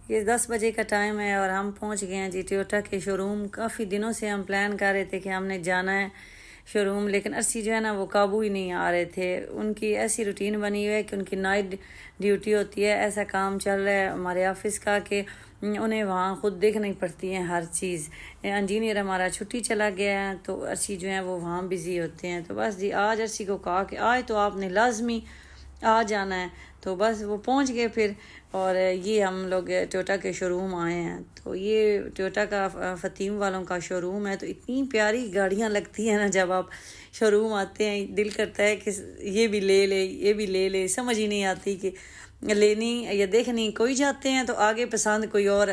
یہ 10 بجے کا ٹائم ہے اور ہم پہنچ گئے ہیں جی ٹویوٹا کے شو روم۔ کافی دنوں سے ہم پلان کر رہے تھے کہ ہم نے جانا ہے شو روم، لیکن ارسی جو ہے نا وہ قابو ہی نہیں آ رہے تھے۔ ان کی ایسی روٹین بنی ہوئی ہے کہ ان کی نائٹ ڈیوٹی ہوتی ہے، ایسا کام چل رہا ہے ہمارے آفس کا کہ انہیں وہاں خود دیکھنی پڑتی ہے ہر چیز۔ انجینئر ہمارا چھٹی چلا گیا ہے تو ارسی جو ہیں وہ وہاں بزی ہوتے ہیں۔ تو بس جی آج ارسی کو کہا کہ آج تو آپ نے لازمی آ جانا ہے، تو بس وہ پہنچ گئے پھر۔ اور یہ ہم لوگ ٹویوٹا کے شو روم آئے ہیں، تو یہ ٹویوٹا کا فتیم والوں کا شو روم ہے۔ تو اتنی پیاری گاڑیاں لگتی ہیں نا، جب آپ شو روم آتے ہیں دل کرتا ہے کہ یہ بھی لے لے یہ بھی لے لے، سمجھ ہی نہیں آتی کہ لینی یا دیکھنی۔ کوئی جاتے ہیں تو آگے پسند کوئی اور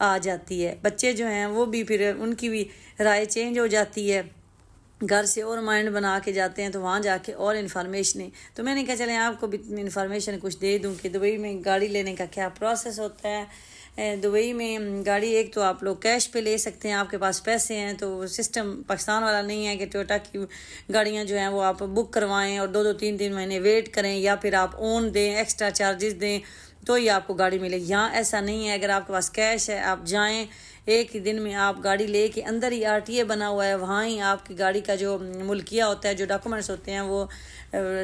آ جاتی ہے۔ بچے جو ہیں وہ بھی پھر ان کی بھی رائے چینج ہو جاتی ہے، گھر سے اور مائنڈ بنا کے جاتے ہیں تو وہاں جا کے اور انفارمیشنیں۔ تو میں نے کہا چلیں آپ کو بھی انفارمیشن کچھ دے دوں کہ دبئی میں گاڑی لینے کا کیا پروسیس ہوتا ہے۔ دبئی میں گاڑی ایک تو آپ لوگ کیش پہ لے سکتے ہیں، آپ کے پاس پیسے ہیں، تو سسٹم پاکستان والا نہیں ہے کہ ٹویوٹا کی گاڑیاں جو ہیں وہ آپ بک کروائیں اور 2-3 مہینے ویٹ کریں، یا پھر آپ اون دیں، ایکسٹرا چارجز دیں تو ہی آپ کو گاڑی ملے۔ یہاں ایسا نہیں ہے، اگر آپ کے پاس کیش ہے آپ جائیں، ایک ہی دن میں آپ گاڑی لے کے، اندر ہی RTA بنا ہوا ہے، وہاں ہی آپ کی گاڑی کا جو ملکیہ ہوتا ہے، جو ڈاکومنٹس ہوتے ہیں وہ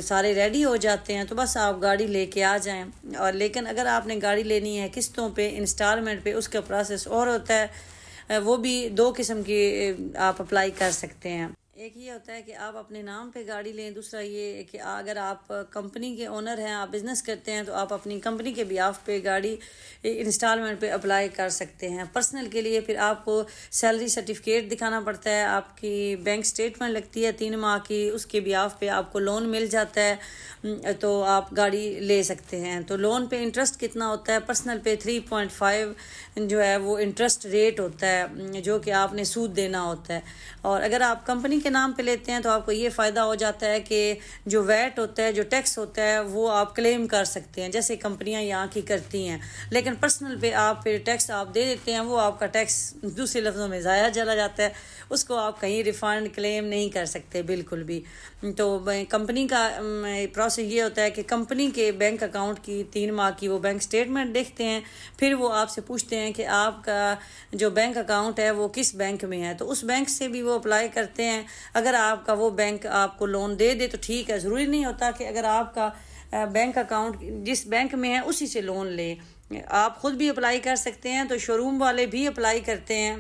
سارے ریڈی ہو جاتے ہیں، تو بس آپ گاڑی لے کے آ جائیں۔ اور لیکن اگر آپ نے گاڑی لینی ہے قسطوں پہ، انسٹالمنٹ پہ، اس کا پروسیس اور ہوتا ہے۔ وہ بھی 2 قسم کی آپ اپلائی کر سکتے ہیں۔ ایک یہ ہوتا ہے کہ آپ اپنے نام پہ گاڑی لیں، دوسرا یہ کہ اگر آپ کمپنی کے اونر ہیں، آپ بزنس کرتے ہیں، تو آپ اپنی کمپنی کے بیہاف پہ گاڑی انسٹالمنٹ پہ اپلائی کر سکتے ہیں۔ پرسنل کے لیے پھر آپ کو سیلری سرٹیفکیٹ دکھانا پڑتا ہے، آپ کی بینک سٹیٹمنٹ لگتی ہے 3 ماہ کی، اس کے بیہاف پہ آپ کو لون مل جاتا ہے، تو آپ گاڑی لے سکتے ہیں۔ تو لون پہ انٹرسٹ کتنا ہوتا ہے؟ پرسنل پہ 3.5 جو ہے وہ انٹرسٹ ریٹ ہوتا ہے، جو کہ آپ نے سود دینا ہوتا ہے۔ اور اگر آپ کمپنی کے نام پہ لیتے ہیں تو آپ کو یہ فائدہ ہو جاتا ہے کہ جو ویٹ ہوتا ہے، جو ٹیکس ہوتا ہے، وہ آپ کلیم کر سکتے ہیں جیسے کمپنیاں یہاں کی کرتی ہیں۔ لیکن پرسنل پہ آپ پھر ٹیکس آپ دے دیتے ہیں، وہ آپ کا ٹیکس دوسرے لفظوں میں ضائع چلا جاتا ہے، اس کو آپ کہیں ریفنڈ کلیم نہیں کر سکتے بالکل بھی۔ تو کمپنی کا پروسیس یہ ہوتا ہے کہ کمپنی کے بینک اکاؤنٹ کی 3 ماہ کی وہ بینک سٹیٹمنٹ دیکھتے ہیں، پھر وہ آپ سے پوچھتے ہیں کہ آپ کا جو بینک اکاؤنٹ ہے وہ کس بینک میں ہے، تو اس بینک سے بھی وہ اپلائی کرتے ہیں۔ اگر آپ کا وہ بینک آپ کو لون دے دے تو ٹھیک ہے، ضروری نہیں ہوتا کہ اگر آپ کا بینک اکاؤنٹ جس بینک میں ہے اسی سے لون لیں، آپ خود بھی اپلائی کر سکتے ہیں۔ تو شو روم والے بھی اپلائی کرتے ہیں،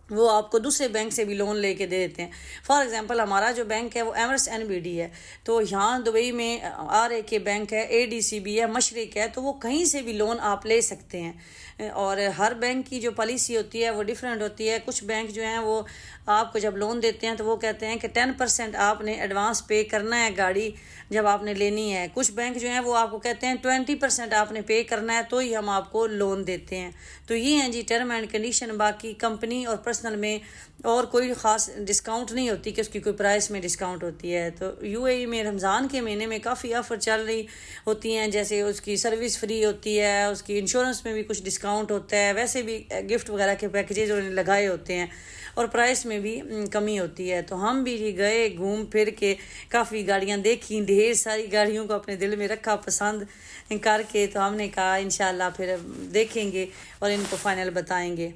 وہ آپ کو دوسرے بینک سے بھی لون لے کے دے دیتے ہیں۔ فار ایگزامپل ہمارا جو بینک ہے وہ ایمرس NBD ہے، تو یہاں دبئی میں RAK بینک ہے، ADCB ہے، مشرق ہے، تو وہ کہیں سے بھی لون آپ لے سکتے ہیں۔ اور ہر بینک کی جو پالیسی ہوتی ہے وہ ڈیفرنٹ ہوتی ہے۔ کچھ بینک جو ہیں وہ آپ کو جب لون دیتے ہیں تو وہ کہتے ہیں کہ 10% آپ نے ایڈوانس پے کرنا ہے گاڑی جب آپ نے لینی ہے۔ کچھ بینک جو ہیں وہ آپ کو کہتے ہیں 20% آپ نے پے کرنا ہے تو ہی ہم آپ کو لون دیتے ہیں۔ تو یہ ہیں جی ٹرم اینڈ کنڈیشن۔ باقی کمپنی اور پرسنل میں اور کوئی خاص ڈسکاؤنٹ نہیں ہوتی کہ اس کی کوئی پرائس میں ڈسکاؤنٹ ہوتی ہے۔ تو UAE میں رمضان کے مہینے میں کافی آفر چل رہی ہوتی ہیں، جیسے اس کی سروس فری ہوتی ہے، اس کی انشورنس میں بھی کچھ ڈسکاؤنٹ ہوتا ہے، ویسے بھی گفٹ وغیرہ کے پیکیجز انہوں نے لگائے ہوتے ہیں، اور پرائس میں بھی کمی ہوتی ہے۔ تو ہم بھی گئے گھوم پھر کے، کافی گاڑیاں دیکھیں، ڈھیر ساری گاڑیوں کو اپنے دل میں رکھا پسند کر کے، تو ہم نے کہا انشاءاللہ پھر دیکھیں گے اور ان کو فائنل بتائیں گے۔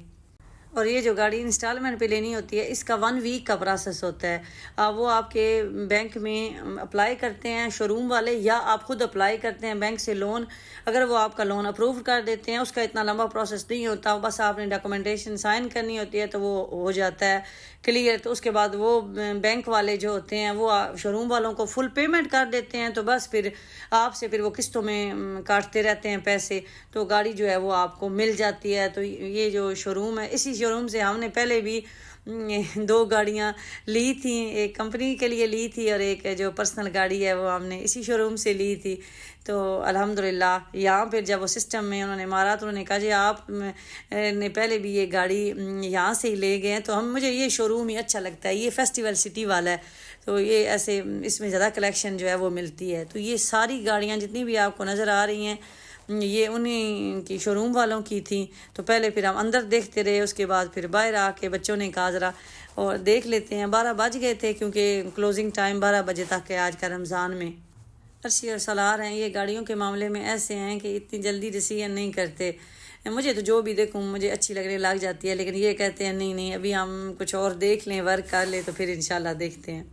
اور یہ جو گاڑی انسٹالمنٹ پہ لینی ہوتی ہے اس کا 1 ویک کا پروسیس ہوتا ہے۔ وہ آپ کے بینک میں اپلائی کرتے ہیں شو روم والے، یا آپ خود اپلائی کرتے ہیں بینک سے لون۔ اگر وہ آپ کا لون اپروو کر دیتے ہیں، اس کا اتنا لمبا پروسیس نہیں ہوتا، بس آپ نے ڈاکومنٹیشن سائن کرنی ہوتی ہے تو وہ ہو جاتا ہے کلیئر۔ تو اس کے بعد وہ بینک والے جو ہوتے ہیں وہ شو روم والوں کو فل پیمنٹ کر دیتے ہیں، تو بس پھر آپ سے پھر وہ قسطوں میں کاٹتے رہتے ہیں پیسے، تو گاڑی جو ہے وہ آپ کو مل جاتی ہے۔ تو یہ جو شو روم ہے، اسی شو روم سے ہم نے پہلے بھی 2 گاڑیاں لی تھیں، ایک کمپنی کے لیے لی تھی اور ایک جو پرسنل گاڑی ہے وہ ہم نے اسی شو روم سے لی تھی۔ تو الحمدللہ یہاں پھر جب وہ سسٹم میں انہوں نے مارا تو انہوں نے کہا جی آپ نے پہلے بھی یہ گاڑی یہاں سے ہی لے گئے ہیں، تو مجھے یہ شو روم ہی اچھا لگتا ہے، یہ فیسٹیول سٹی والا ہے، تو یہ ایسے اس میں زیادہ کلیکشن جو ہے وہ ملتی ہے۔ تو یہ ساری گاڑیاں جتنی بھی آپ کو نظر آ رہی ہیں یہ انہیں کی شو روم والوں کی تھیں۔ تو پہلے پھر ہم اندر دیکھتے رہے، اس کے بعد پھر باہر آ کے بچوں نے کہا ذرا اور دیکھ لیتے ہیں۔ 12 بج گئے تھے کیونکہ کلوزنگ ٹائم 12 بجے تک ہے آج کا رمضان میں۔ ارشی اور سلار ہیں، یہ گاڑیوں کے معاملے میں ایسے ہیں کہ اتنی جلدی ڈیسیژن نہیں کرتے، مجھے تو جو بھی دیکھوں مجھے اچھی لگنے لگ جاتی ہے، لیکن یہ کہتے ہیں نہیں نہیں ابھی ہم کچھ اور دیکھ لیں، ورک کر لیں، تو پھر انشاءاللہ دیکھتے ہیں۔